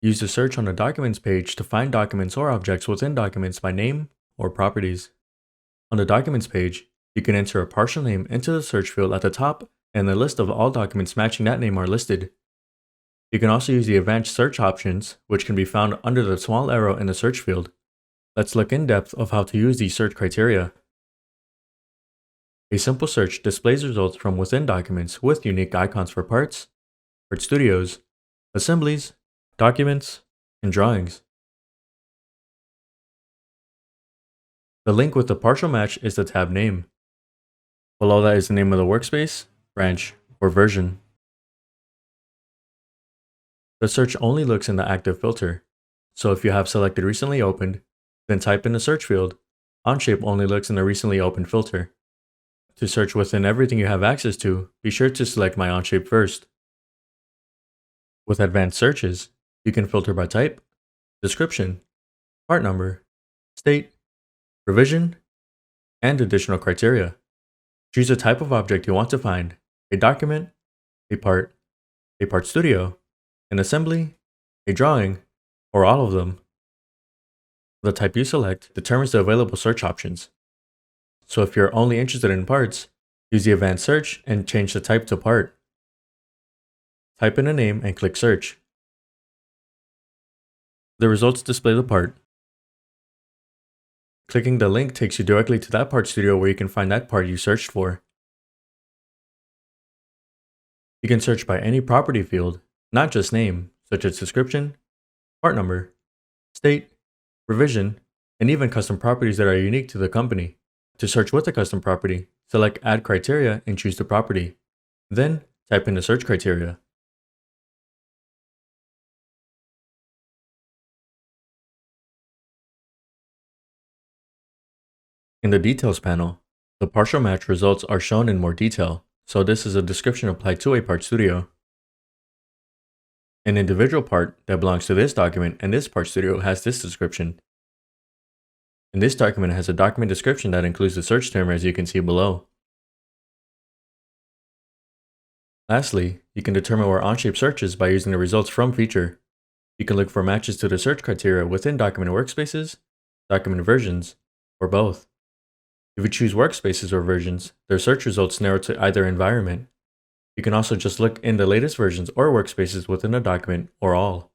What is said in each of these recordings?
Use the search on the Documents page to find documents or objects within documents by name or properties. On the Documents page, you can enter a partial name into the search field at the top, and the list of all documents matching that name are listed. You can also use the advanced search options, which can be found under the small arrow in the search field. Let's look in depth of how to use these search criteria. A simple search displays results from within documents with unique icons for parts, part studios, assemblies, documents, and drawings. The link with the partial match is the tab name. Below that is the name of the workspace, branch, or version. The search only looks in the active filter, so if you have selected recently opened, then type in the search field, Onshape only looks in the recently opened filter. To search within everything you have access to, be sure to select My Onshape first. With advanced searches, you can filter by type, description, part number, state, revision, and additional criteria. Choose a type of object you want to find: a document, a part studio, an assembly, a drawing, or all of them. The type you select determines the available search options. So if you're only interested in parts, use the advanced search and change the type to part. Type in a name and click search. The results display the part. Clicking the link takes you directly to that part studio where you can find that part you searched for. You can search by any property field, not just name, such as description, part number, state, revision, and even custom properties that are unique to the company. To search with a custom property, select Add Criteria and choose the property. Then, type in the search criteria. In the Details panel, the partial match results are shown in more detail, so this is a description applied to a part studio. An individual part that belongs to this document and this part studio has this description. And this document has a document description that includes the search term, as you can see below. Lastly, you can determine where Onshape searches by using the Results From feature. You can look for matches to the search criteria within document workspaces, document versions, or both. If you choose workspaces or versions, their search results narrow to either environment. You can also just look in the latest versions or workspaces within a document, or all.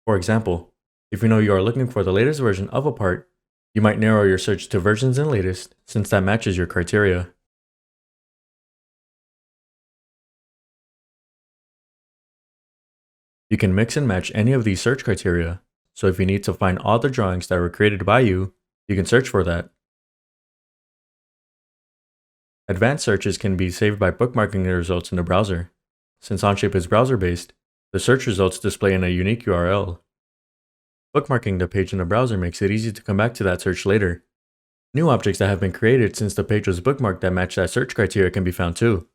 For example, if you know you are looking for the latest version of a part, you might narrow your search to versions and latest, since that matches your criteria. You can mix and match any of these search criteria, so if you need to find all the drawings that were created by you, you can search for that. Advanced searches can be saved by bookmarking the results in the browser. Since Onshape is browser-based, the search results display in a unique URL. Bookmarking the page in the browser makes it easy to come back to that search later. New objects that have been created since the page was bookmarked that match that search criteria can be found too.